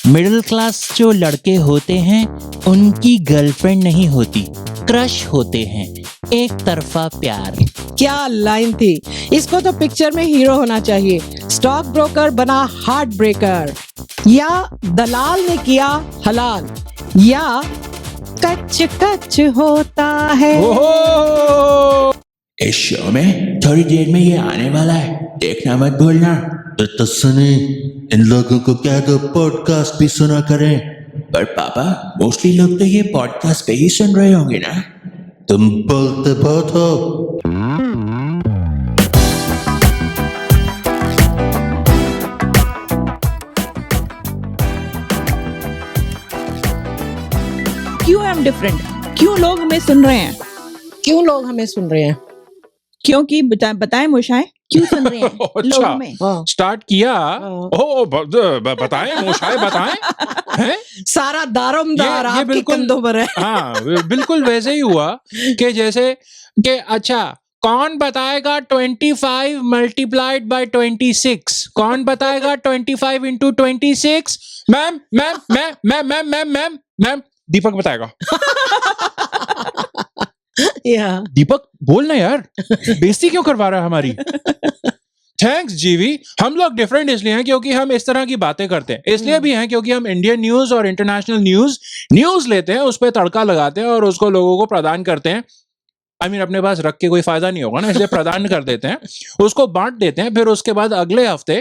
Middle class जो लड़के होते हैं उनकी गर्लफ्रेंड नहीं होती, क्रश होते हैं, एक तरफा प्यार। क्या लाइन थी। इसको तो पिक्चर में हीरो होना चाहिए। स्टॉक ब्रोकर बना हार्ट ब्रेकर, या दलाल ने किया हलाल, या कच कच होता है। ओहो! इस शो में थोड़ी देर में ये आने वाला है, देखना मत भूलना। तो सुने, इन लोगों को क्या दो पॉडकास्ट भी सुना करें। पर पापा मोस्टली लोग तो ये पॉडकास्ट पे ही सुन रहे होंगे ना। तुम बोलते बहुत हो। क्यों आई एम डिफरेंट? क्यों लोग हमें सुन रहे हैं? क्यों लोग हमें सुन रहे हैं? क्योंकि बताएं मोशाएं, क्यों सुन रहे हैं लोग अच्छा, हमें? स्टार्ट किया। हाँ। ओह, बताएं मोशाय बताएं हैं? सारा दारोमदार ये आपके बिल्कुल- कंधों पर है। हाँ, बिल्कुल वैसे ही हुआ कि जैसे कि अच्छा कौन बताएगा 25 मल्टीप्लाइड बाय 26? कौन बताएगा 25 into 26? Ma'am ma'am ma'am ma'am ma'am ma'am ma'am ma'am Deepak बताएगा। या दीपक बोल ना यार, बेइज्जती क्यों करवा रहा है हमारी? थैंक्स जीवी। हम लोग डिफरेंट इसलिए हैं क्योंकि हम इस तरह की बातें करते हैं, इसलिए भी हैं क्योंकि हम इंडियन न्यूज और इंटरनेशनल न्यूज लेते हैं, उस पर तड़का लगाते हैं और उसको लोगों को प्रदान करते हैं। अपने पास रख के कोई फायदा नहीं होगा ना, इसलिए प्रदान कर देते हैं, उसको बांट देते हैं। फिर उसके बाद अगले हफ्ते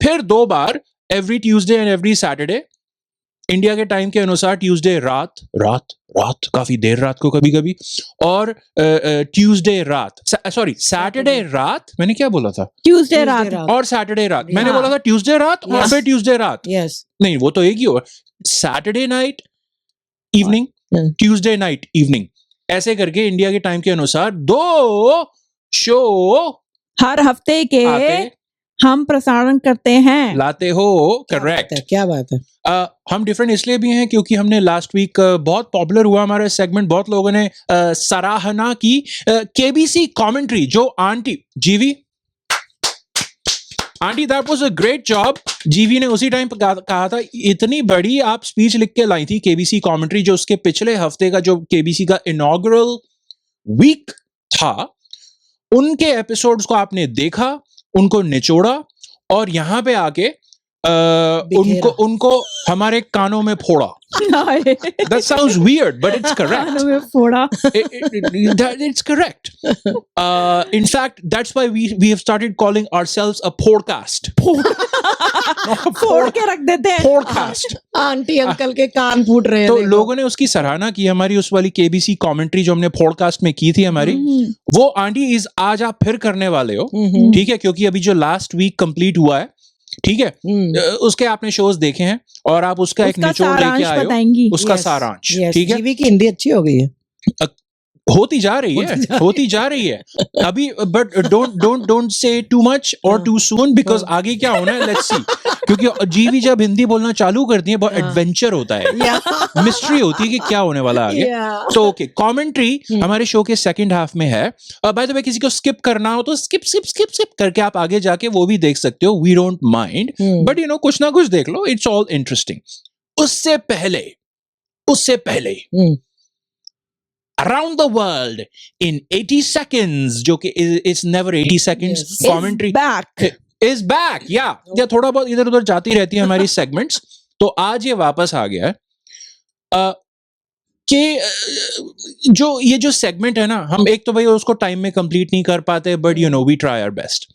फिर 2 बार, every Tuesday and every Saturday India के टाइम के अनुसार, ट्यूसडे रात काफी देर रात को कभी कभी, और ट्यूसडे रात, सॉरी सैटरडे रात, मैंने क्या बोला था? ट्यूसडे रात और सैटरडे रात, मैंने हाँ। बोला था ट्यूसडे रात और Yes. फिर ट्यूसडे रात। यस नहीं, वो तो एक ही होगा, Saturday night evening, Tuesday night evening, ऐसे करके इंडिया के टाइम के अनुसार 2 शो हर हफ्ते के आते हम प्रसारण करते हैं। लाते हो। करेक्ट। क्या बात है। हम डिफरेंट इसलिए भी हैं क्योंकि हमने लास्ट वीक बहुत पॉपुलर हुआ हमारा सेगमेंट, बहुत लोगों ने सराहना की केबीसी कमेंट्री, जो आंटी जीवी aunty, that was a great job. जीवी ने उसी टाइम कहा था, इतनी बड़ी आप स्पीच लिख के लाई थी केबीसी कमेंट्री, जो उसके पिछले हफ्ते का जो केबीसी का इनॉग्रल वीक था, उनके एपिसोड्स को आपने देखा, उनको निचोड़ा और यहाँ पे आके उनको हमारे कानों में फोड़ा। That sounds weird, but it's correct. कानों में फोड़ा। It's correct. In fact, that's why we have started calling ourselves a podcast. फोड़ के रख देते हैं। Podcast. आंटी अंकल के कान फूट रहे हैं। तो देखो। लोगों ने उसकी सराहना की, हमारी उस वाली केबीसी कमेंट्री जो हमने पॉडकास्ट में की थी हमारी, वो आंटी आज आप फिर करने वाले हो, ठीक है? क्योंकि अभी जो लास्ट वीक कंप्लीट हुआ है, ठीक है, उसके आपने शोज देखे हैं और आप उसका एक निचोड़ लेके आए हो, उसका सारांश, ठीक है? जीवी की हिंदी अच्छी हो गई है। होती जा रही है अभी, but don't say too much और टू सून, बिकॉज आगे क्या होना है, लेट्स सी। क्योंकि जीवी जब हिंदी बोलना चालू करती है, बहुत एडवेंचर होता है, मिस्ट्री होती है कि क्या होने वाला आगे। तो ओके, कमेंट्री हमारे शो के सेकंड हाफ में है। बाय द वे, किसी को स्किप करना हो तो स्किप करके आप आगे जाके वो भी देख सकते हो, we don't mind, but you know कुछ ना कुछ देख लो, इट्स ऑल इंटरेस्टिंग। उससे पहले Around the world in 80 seconds, जो कि it's never 80 seconds, commentary is back, या थोड़ा बहुत इधर उधर जाती रहती है हमारी segments, तो आज ये वापस आ गया है कि जो ये जो segment है ना, हम एक तो भाई उसको टाइम में कंप्लीट नहीं कर पाते, but you know we try our best.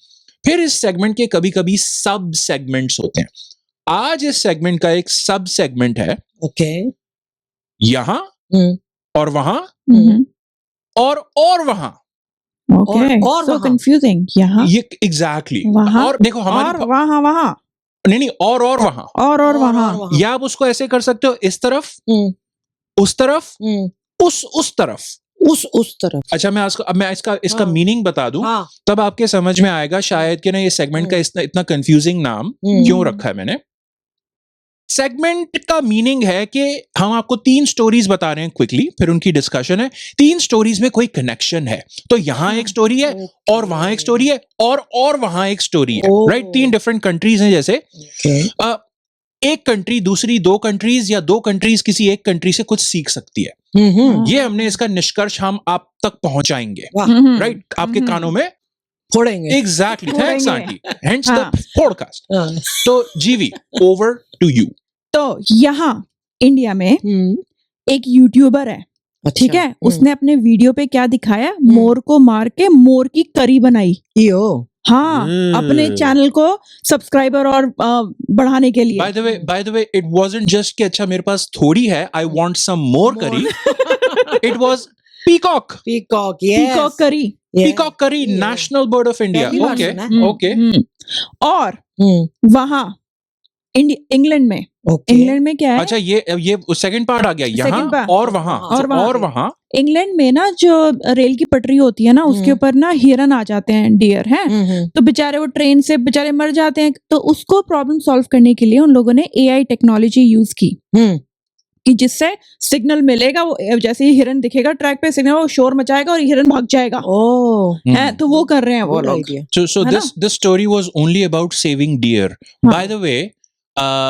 फिर इस सेगमेंट के कभी कभी सब सेगमेंट्स होते हैं। आज इस सेगमेंट का एक सब सेगमेंट है, ओके, यहां और वहां और वहां। और सो वहां। कंफ्यूजिंग। यहाँ ये एग्जैक्टली वहां और देखो हमारी और वहां नहीं और वहां, और वहां। या आप उसको ऐसे कर सकते हो, इस तरफ, उस तरफ, उस तरफ, उस तरफ। अच्छा, मैं इसका मीनिंग बता दूं, हाँ। तब आपके समझ में आएगा शायद कि ना ये सेगमेंट का इतना कंफ्यूजिंग नाम क्यों रखा है मैंने। सेगमेंट का मीनिंग है कि हम आपको 3 स्टोरीज बता रहे हैं क्विकली, फिर उनकी डिस्कशन है। 3 स्टोरीज में कोई कनेक्शन है, तो यहां एक स्टोरी है और वहां एक स्टोरी है और वहां एक स्टोरी है, राइट? 3 डिफरेंट कंट्रीज हैं जैसे। एक कंट्री दूसरी 2 कंट्रीज या 2 कंट्रीज किसी एक कंट्री से कुछ सीख सकती है। ये हमने इसका निष्कर्ष हम आप तक पहुंचाएंगे, हम्म, राइट? आपके कानों में फोड़ेंगे। एग्जैक्टली, थैंक्स फोड़ेंगे। आंटी, हेंस द हाँ। पॉडकास्ट। हाँ। तो जीवी, ओवर टू यू। तो यहाँ इंडिया में हम्म, एक यूट्यूबर है, अच्छा। ठीक है, उसने अपने वीडियो पे क्या दिखाया, मोर को मार के मोर की करी बनाई। यो हाँ, अपने चैनल को सब्सक्राइबर और बढ़ाने के लिए। By the way it wasn't just कि अच्छा मेरे पास थोड़ी है, आई वांट सम मोर करी। It was peacock, peacock, yes, peacock करी। पीकॉक करी, नेशनल बर्ड ऑफ इंडिया। पहली बार ओके सुना है। ओके, और वहाँ इंग्लैंड में, ओके, इंग्लैंड में क्या है, अच्छा ये सेकंड पार्ट आ गया Second यहाँ part. और वहाँ और वहाँ। और वहाँ। इंग्लैंड में ना जो रेल की पटरी होती है ना, उसके ऊपर ना हिरन आ जाते हैं, डियर हैं, तो बेचारे वो ट्रेन से बेचारे मर जाते हैं। तो उसको प्रॉब्लम सॉल्व करने के लिए उन लोगों ने एआई टेक्नोलॉजी यूज की, कि जिससे सिग्नल मिलेगा, वो जैसे ही हिरन दिखेगा ट्रैक पे सिग्नल, वो शोर मचाएगा और हिरन भाग जाएगा। ओह, है, तो वो कर रहे हैं वो गुड लोग। आइडिया। So है this story was only about saving deer. हाँ। By the way,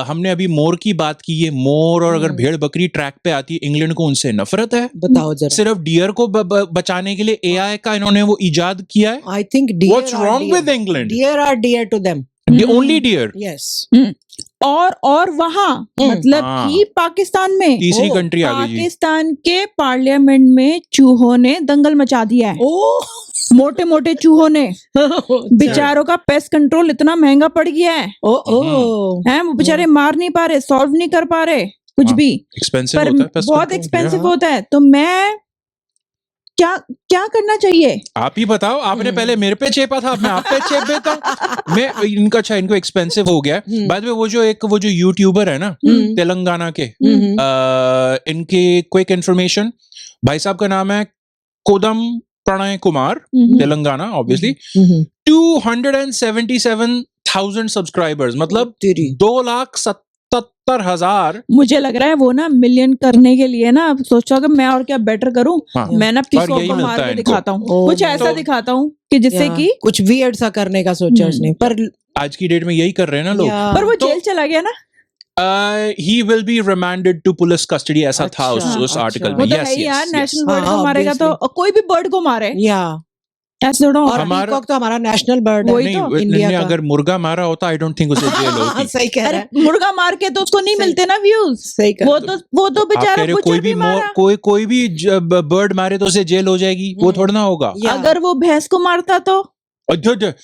हमने अभी मोर की बात की। ये मोर और अगर भेड़ बकरी ट्रैक पे आती है, इंग्लैंड को उनसे नफरत है। बताओ जरा। सिर्फ डियर को बचाने के लिए एआई का इन्होंने वो इजाद किया है। I think What's wrong with England? Deer are dear to them, The only deer. Yes. और वहाँ मतलब हाँ। कि पाकिस्तान में, तीसरी ओ, कंट्री आ गई जी। पाकिस्तान के पार्लियामेंट में चूहों ने दंगल मचा दिया है। ओह, मोटे मोटे चूहों ने, बेचारों का पेस्ट कंट्रोल इतना महंगा पड़ गया है, ओह, हैं वो बेचारे मार नहीं पा रहे, सॉल्व नहीं कर पा रहे कुछ हाँ, भी, एक्सपेंसिव पर होता है pest बहुत control। एक्सपेंसिव हाँ। होता है। तो मैं क्या करना चाहिए? आप ही बताओ, आपने पहले मेरे पे चेपा था, अब मैं आप पे चेप देता हूँ। मैं इनका अच्छा इनको एक्सपेंसिव हो गया। बाद में वो जो यूट्यूबर है ना तेलंगाना के, इनके क्विक इंफॉर्मेशन, भाई साहब का नाम है कोदम प्रणय कुमार, तेलंगाना ऑब्वियसली। 277,000 सब्सक्राइबर्स, मतलब 2,77,000। मुझे लग रहा है वो ना मिलियन करने के लिए ना सोचा होगा मैं और क्या बेटर करूं, हाँ। मैं ना और पिसों यही को मिलता मार है के इनको। दिखाता हूँ, Oh कुछ my ऐसा God. दिखाता हूँ कि जिससे कि कुछ वियर्ड सा करने का सोचा उसने, पर आज की डेट में यही कर रहे हैं ना लोग। पर वो तो- जेल चला गया ना। He will be remanded to police custody, ऐसा था उस अच्छा। आर्टिकल में। वो तो Yes, है ही yes, यार, yes. नेशनल बर्ड हाँ, को मारेगा तो obviously. कोई भी बर्ड को मारे, या ऐसे थोड़ा और होता है। हमारा- पीकॉक तो हमारा नेशनल बर्ड वही है। नहीं, तो, इंडिया नहीं, का। अगर मुर्गा मारा होता आई डोंट थिंक उसे जेल होती। सही कह रहा अरे है, मुर्गा मार के तो उसको नहीं सही- मिलते ना व्यूज, सही कह वो रहा है। तो आप कह बेचारा रहे हो बुचर भी मारा। कोई भी बर्ड मारे तो उसे जेल हो जाएगी, वो थोड़ा ना होगा। या। अगर वो भैंस को मारता तो edit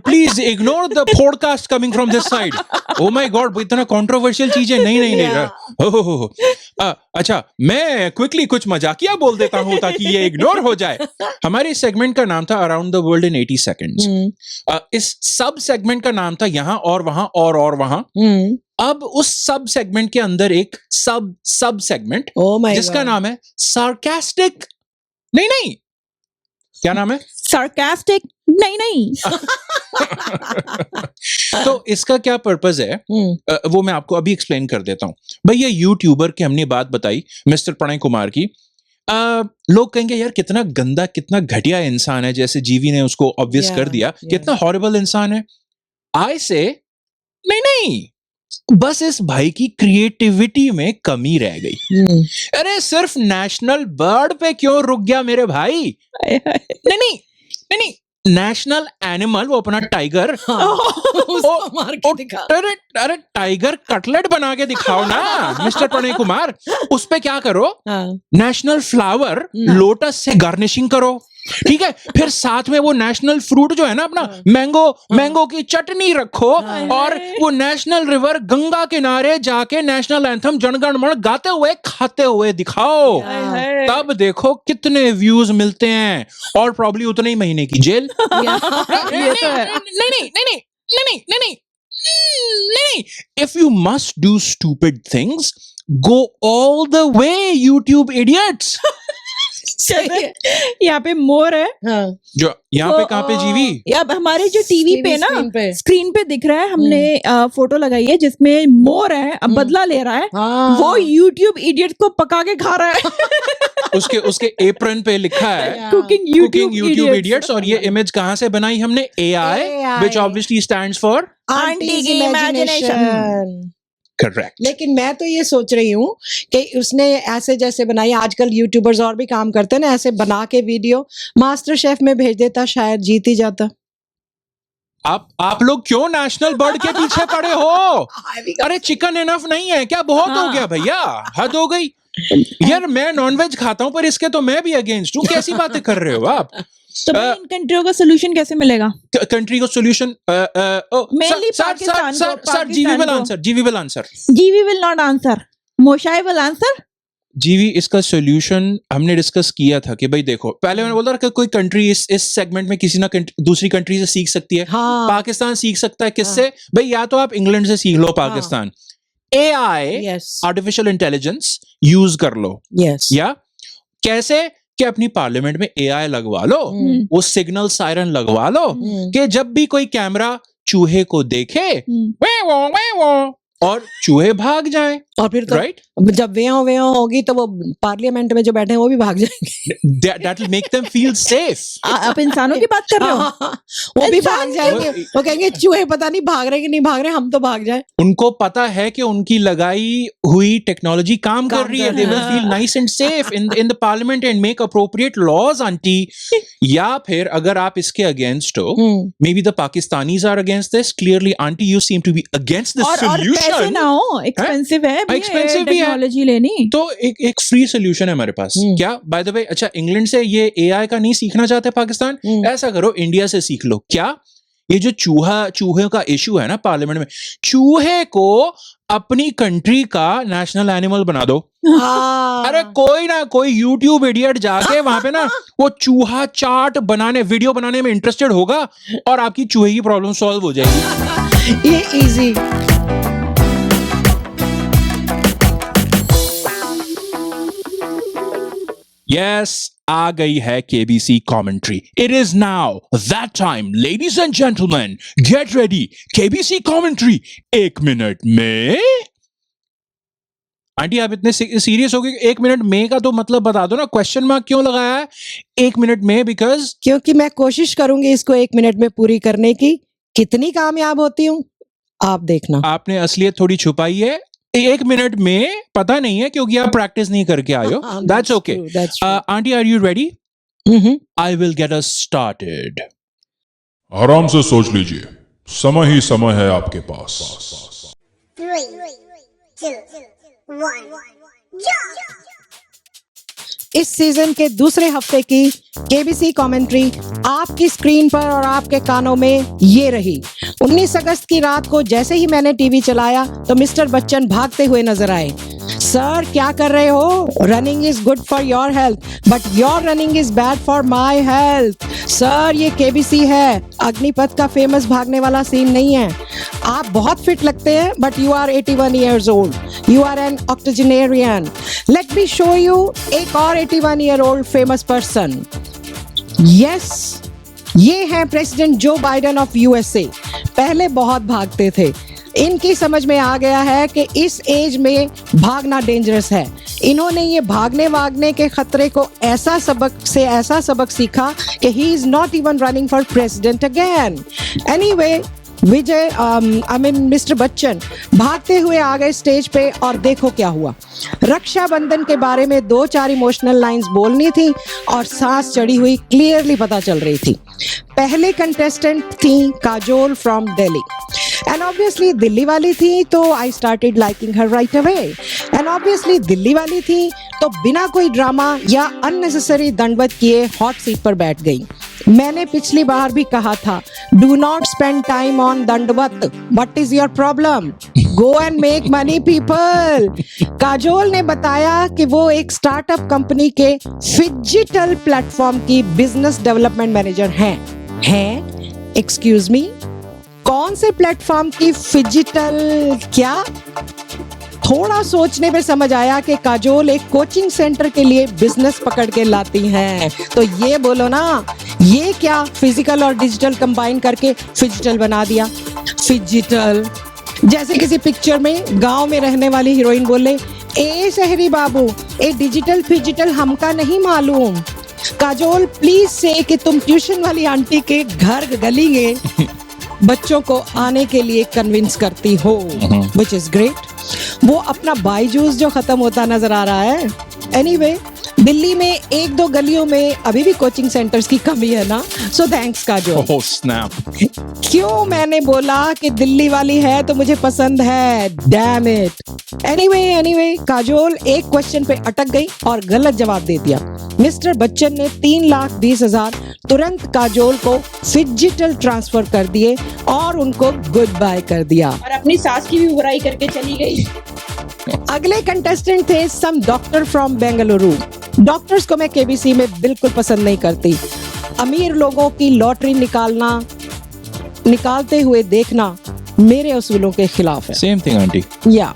please ignore the podcast coming from this side. Oh my God, इतना कंट्रोवर्शियल चीजें नहीं। हो। अच्छा, मैं क्विकली कुछ मजाकिया बोल देता हूँ ताकि ये इग्नोर हो जाए। हमारे सेगमेंट का नाम था around the world in 80 seconds. इस सब सेगमेंट का नाम था यहाँ और वहां और वहां। अब उस सब सेगमेंट के अंदर एक सब सेगमेंट ओह माय जिसका नाम है सार्कास्टिक। नहीं, क्या नाम है? सार्कास्टिक नहीं तो इसका क्या पर्पस है, वो मैं आपको अभी एक्सप्लेन कर देता हूं। भैया यूट्यूबर की हमने बात बताई, मिस्टर प्रणय कुमार की। लोग कहेंगे यार कितना गंदा, कितना घटिया इंसान है, जैसे जीवी ने उसको ऑब्वियस कर दिया, कितना हॉरिबल इंसान है। आई से नहीं, बस इस भाई की क्रिएटिविटी में कमी रह गई। अरे सिर्फ नेशनल बर्ड पे क्यों रुक गया मेरे भाई? नहीं, नेशनल एनिमल, वो अपना टाइगर, उसको मार के दिखा। अरे टाइगर कटलेट बना के दिखाओ ना मिस्टर प्रणय कुमार। उस पे क्या करो, नेशनल फ्लावर लोटस से गार्निशिंग करो, ठीक है? फिर साथ में वो नेशनल फ्रूट जो है ना अपना मैंगो की चटनी रखो, और वो नेशनल रिवर गंगा किनारे जाके नेशनल एंथम जनगण मन गाते हुए खाते हुए दिखाओ। तब देखो कितने व्यूज मिलते हैं, और प्रॉब्ली उतने ही महीने की जेल। नहीं, if you must do stupid things, go all the way, YouTube idiots. सही है। यहाँ पे मोर है। हाँ, जो यहाँ पे कहाँ पे जीवी? या हमारे जो टीवी पे ना स्क्रीन पे। स्क्रीन पे दिख रहा है, हमने फोटो लगाई है जिसमें मोर है, अब बदला ले रहा है। हाँ, वो YouTube इडियट को पका के खा रहा है। उसके एप्रन पे लिखा है cooking cooking YouTube YouTube idiots। idiots। और ये इमेज कहाँ से बनाई हमने? AI, which obviously stands for Auntie's imagination। correct। लेकिन मैं तो ये सोच रही हूँ कि उसने ऐसे जैसे बनाई, आजकल यूट्यूबर्स और भी काम करते हैं ना, ऐसे बना के वीडियो मास्टर शेफ में भेज देता, शायद जीत ही जाता। आप लोग क्यों नेशनल बर्ड के पीछे पड़े हो? अरे चिकन इनफ नहीं है क्या? बहुत हो गया भैया, हद हो गई यार। मैं नॉनवेज खाता हूँ पर इसके तो मैं भी अगेंस्ट हूँ। कैसी बातें कर रहे हो आप? तो भाई इन कंट्रियों का सोल्यूशन कैसे मिलेगा? कंट्री को सोल्यूशन Mainly पाकिस्तान को, जीवी विल पाकिस्तान आंसर। जीवी will not answer, Moshai will answer. जीवी इसका सोल्यूशन हमने डिस्कस किया था कि भाई देखो, पहले मैंने बोला कि कोई कंट्री इस सेगमेंट में किसी ना दूसरी कंट्री से सीख सकती है। हाँ, पाकिस्तान सीख सकता है किससे? भाई या तो आप इंग्लैंड से सीख लो Pakistan, AI yes artificial intelligence use कर लो, यस, या कैसे कि अपनी पार्लियामेंट में AI लगवा लो, वो सिग्नल सायरन लगवा लो कि जब भी कोई कैमरा चूहे को देखे वे वो और चूहे भाग जाएं, और फिर तो राइट? जब वे होगी तो वो पार्लियामेंट में जो बैठे हैं वो भी भाग जाएंगे। That will make them feel safe। आप इंसानों की बात कर रहे हो? हाँ, वो भी भाग इंसान जाएंगे। वो कहेंगे चूहे पता नहीं भाग रहे कि नहीं भाग रहे, हम तो भाग जाए। उनको पता है कि उनकी लगाई हुई टेक्नोलॉजी काम कर रही है। They will feel nice and safe in the parliament and make appropriate laws, aunty. या फिर अगर आप इसके अगेंस्ट हो, maybe the Pakistanis are against this. Clearly, aunty, you seem to be against this और solution। पैसे ना हो, एक्सपेंसिव है Expensive भी है। टेक्नोलॉजी लेनी। तो एक फ्री सोल्यूशन है हमारे पास। क्या बाय द वे, अच्छा इंग्लैंड से ये AI का नहीं सीखना चाहते पाकिस्तान? ऐसा करो, इंडिया से सीख लो। क्या ये जो चूहे का इशू है ना पार्लियामेंट में, चूहे को अपनी कंट्री का नेशनल एनिमल बना दो। अरे कोई ना कोई यूट्यूब इडियट जाके वहां पे ना वो चूहा चार्ट बनाने, वीडियो बनाने में इंटरेस्टेड होगा और आपकी चूहे की प्रॉब्लम सॉल्व हो जाएगी। ये इजी। Yes, आ गई है KBC commentary. It is now that time, ladies and gentlemen. Get ready, KBC commentary. 1 minute में। आंटी आप इतने सीरियस हो गए, 1 मिनट में का तो मतलब बता दो ना, क्वेश्चन मार्क क्यों लगाया है 1 मिनट में? बिकॉज क्योंकि मैं कोशिश करूंगी इसको 1 मिनट में पूरी करने की। कितनी कामयाब होती हूँ आप देखना। आपने असलियत थोड़ी छुपाई है। 1 मिनट में पता नहीं है क्योंकि आप प्रैक्टिस नहीं करके आए हो। That's okay. Aunty, are you ready? I will get us started. आराम से सोच लीजिए, समय ही समय है आपके पास। 3, 2, 1, jump! इस सीजन के दूसरे हफ्ते की केबीसी कमेंट्री आपकी स्क्रीन पर और आपके कानों में ये रही। 19 अगस्त की रात को जैसे ही मैंने टीवी चलाया तो मिस्टर बच्चन भागते हुए नजर आए। सर क्या कर रहे हो? Running is good for your health but your running is bad for my health. Sir ये केबीसी है, अग्निपथ का फेमस भागने वाला सीन नहीं है। आप बहुत फिट लगते हैं but you are 81 years old. You are an octogenarian. Let me show you एक और 81-year-old famous person. Yes, ये हैं president Joe Biden of USA। पहले बहुत भागते थे, इनकी समझ में आ गया है कि इस एज में भागना डेंजरस है। इन्होंने ये भागने के खतरे को ऐसा सबक सीखा कि he is not even running for president again. Anyway, mister Bachchan भागते हुए आ गए स्टेज पे और देखो क्या हुआ। रक्षाबंधन के बारे में 2-4 इमोशनल लाइंस बोलनी थी और सांस चढ़ी हुई क्लियरली पता चल रही थी। पहले कंटेस्टेंट थी Kajol from Delhi and obviously Delhi वाली थी तो I started liking her right away. And obviously Delhi वाली थी तो बिना कोई ड्रामा या अननेसेसरी दंडवत किए हॉट सीट पर बैठ गई। मैंने पिछली बार भी कहा था, do not spend time on दंडवत। What is your problem? Go and make money people. Kajol ने बताया कि वो एक स्टार्टअप कंपनी के फिजिटल प्लेटफॉर्म की बिजनेस डेवलपमेंट मैनेजर हैं। एक्सक्यूज मी, कौन से प्लेटफॉर्म की फिजिटल? क्या थोड़ा सोचने पे समझ आया कि काजोल एक कोचिंग सेंटर के लिए बिजनेस पकड़ के लाती हैं। तो ये बोलो ना, ये क्या फिजिकल और डिजिटल कंबाइन करके फिजिटल बना दिया। फिजिटल जैसे किसी पिक्चर में गांव में रहने वाली हीरोइन बोले, ए शहरी बाबू, ए डिजिटल फिजिटल हमका नहीं मालूम। काजोल प्लीज से कि तुम ट्यूशन वाली आंटी के घर गली में बच्चों को आने के लिए कन्विंस करती हो, विच इज ग्रेट। वो अपना बायजूस जो खत्म होता नजर आ रहा है। एनीवे, दिल्ली में एक दो गलियों में अभी भी कोचिंग सेंटर्स की कमी है ना, सो थैंक्स काजोल। ओह स्नैप। क्यों मैंने बोला कि दिल्ली वाली है तो मुझे पसंद है, डैम इट। एनीवे काजोल एक क्वेश्चन पे अटक गई और गलत जवाब दे दिया। मिस्टर बच्चन ने 3,20,000 तुरंत काजोल को फिजिटल ट्रांसफर कर दिए और उनको गुड बाय कर दिया और अपनी सास की भी बुराई करके चली गई। अगले कंटेस्टेंट थे सम डॉक्टर फ्रॉम बेंगलुरु। डॉक्टर्स को मैं केबीसी में बिल्कुल पसंद नहीं करती। अमीर लोगों की लॉटरी निकालते हुए देखना मेरे उसूलों के खिलाफ है। Same thing aunty. या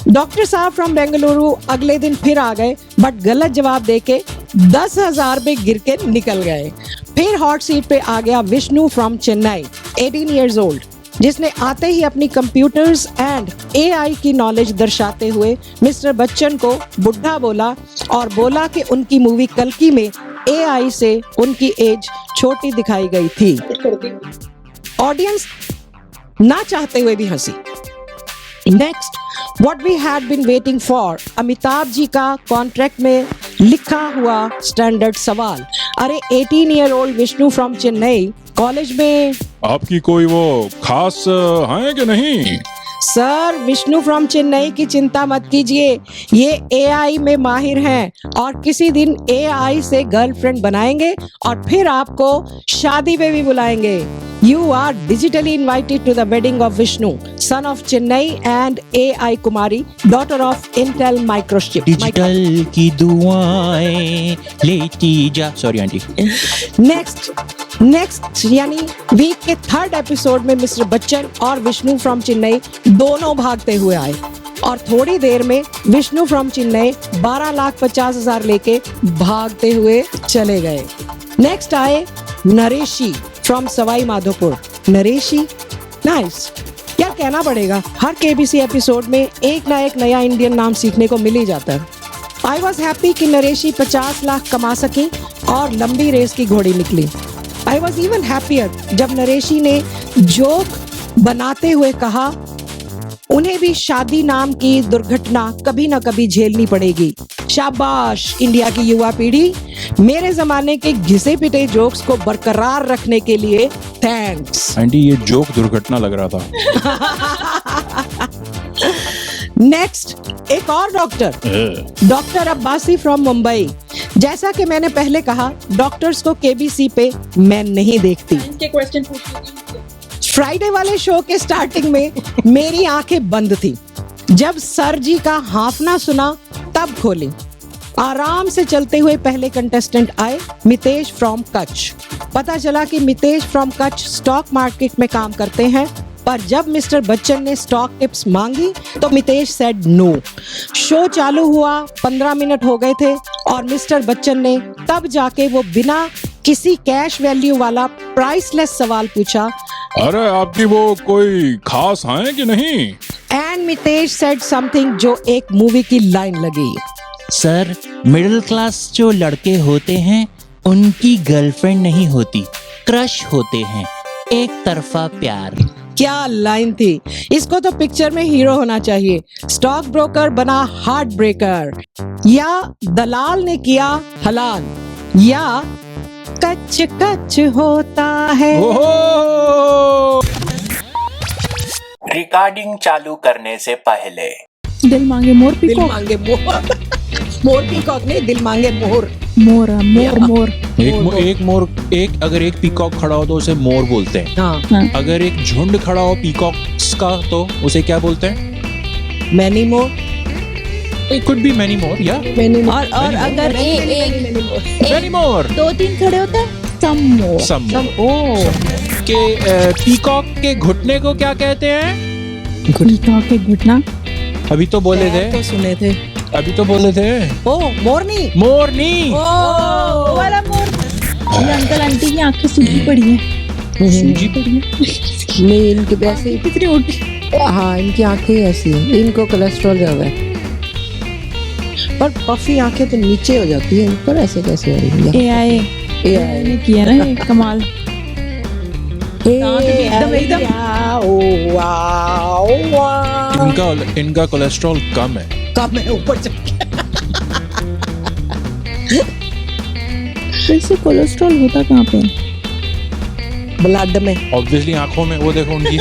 डॉक्टर साहब फ्रॉम बेंगलुरु अगले दिन फिर आ गए, बट गलत जवाब देके 10,000 पे गिर के निकल गए। फिर हॉट सीट पे आ गया Vishnu from Chennai, 18 years old, जिसने आते ही अपनी कंप्यूटर्स एंड एआई की नॉलेज दर्शाते हुए मिस्टर बच्चन को बुढ़ा बोला और बोला कि उनकी मूवी कल्कि में एआई से उनकी एज छोटी दिखाई गई थी। ऑडियंस ना चाहते हुए भी हंसी। Next, what we had been waiting for, Amitabh ji का कॉन्ट्रैक्ट में लिखा हुआ स्टैंडर्ड सवाल। अरे 18 year old Vishnu from Chennai college में आपकी कोई वो खास है कि नहीं? सर, विष्णु फ्रॉम चेन्नई की चिंता मत कीजिए, ये एआई में माहिर हैं और किसी दिन एआई से गर्लफ्रेंड बनाएंगे और फिर आपको शादी में भी बुलाएंगे। You are digitally invited to the wedding of Vishnu, son of Chennai, and AI Kumari, daughter of Intel Microchip. Digital की दुआएं लेती जा। Sorry aunty. नेक्स्ट यानी वीक के 3rd एपिसोड में मिस्टर बच्चन और विष्णु फ्रॉम चेन्नई दोनों भागते हुए आए और थोड़ी देर में विष्णु फ्रॉम चेन्नई 12,50,000 लेके भागते हुए चले गए। नेक्स्ट आए नरेशी फ्रॉम सवाई माधोपुर। नरेशी, नाइस। यार कहना पड़ेगा, हर केबीसी एपिसोड में एक ना एक नया इंडियन नाम सीखने को मिल ही जाता है। आई वॉज हैप्पी कि नरेशी 50 लाख कमा सकी और लंबी रेस की घोड़ी निकली। आई वॉज इवन हैप्पियर जब नरेशी ने जोक बनाते हुए कहा उन्हें भी शादी नाम की दुर्घटना कभी ना कभी झेलनी पड़ेगी। शाबाश इंडिया की युवा पीढ़ी, मेरे जमाने के घिसे पिटे जोक्स को बरकरार रखने के लिए थैंक्स। आंटी ये जोक दुर्घटना लग रहा था। नेक्स्ट, एक और डॉक्टर अब्बासी फ्रॉम मुंबई। जैसा कि मैंने पहले कहा, डॉक्टर्स को केबीसी पे मैं नहीं देखती। के क्वेश्चन पूछ फ्राइडे वाले शो के स्टार्टिंग में मेरी आंखें बंद थी। जब सर जी का हाफना सुना तब खोली। आराम से चलते हुए पहले कंटेस्टेंट आए, मितेश फ्रॉम कच्छ। पता चला कि Mitesh from Kutch stock market में काम करते हैं, पर जब मिस्टर बच्चन ने स्टॉक टिप्स मांगी तो मितेश सेड नो। शो चालू हुआ, 15 मिनट हो गए थे और मिस्टर बच्चन ने तब जाके वो बिना किसी कैश वैल्यू वाला प्राइसलेस सवाल पूछा, अरे आपकी वो कोई खास है कि नहीं? एंड मितेश सेड समथिंग जो एक मूवी की लाइन लगी। सर, मिडिल क्लास जो लड़के होते हैं उनकी गर्लफ्रेंड नहीं होती, क्रश होते हैं, एक तरफा प्यार। क्या लाइन थी, इसको तो पिक्चर में हीरो होना चाहिए। स्टॉक ब्रोकर बना हार्ट ब्रेकर, या दलाल ने किया हलाल, या कच्च कच्च होता है। रिकॉर्डिंग चालू करने से पहले दिल मांगे मोर दिल पीकॉक। मांगे मोर, मोर पीकॉक नहीं, दिल मांगे मोर। मोर मोर एक अगर एक पीकॉक खड़ा हो तो उसे मोर बोलते हैं। हाँ, अगर एक झुंड खड़ा हो पीकॉक्स का तो उसे क्या बोलते हैं? Many more. It could be many more या और अगर मैनी मोर। 2-3 खड़े होते हैं, सम मोर। सम के पीकॉक के घुटने को क्या कहते हैं? पीकॉक के घुटना अभी तो बोले पैर तो थे, सुने थे। अभी तो बोले थे ओ मोरनी। मोरनी। ओ वाला मोर। ये अंकल आंटी की आंखें सूजी पड़ी हैं। सूजी पड़ी हैं। नहीं इनके वैसे ही कितनी मोटी। हाँ इनकी आंखें ऐसी हैं, इनको कोलेस्ट्रॉल ज्यादा है। पर पफी आंखें तो नीचे हो जाती है, ऊपर ऐसे कैसे हो रही है? AI ने किया ना ये कमाल। दांत भी एकदम इनका कोलेस्ट्रॉल कम है। कम है ऊपर चढ़ के। वैसे कोलेस्ट्रॉल होता कहाँ पे है? ब्लड में। ऑब्वियसली आंखों में, वो देखो उनकी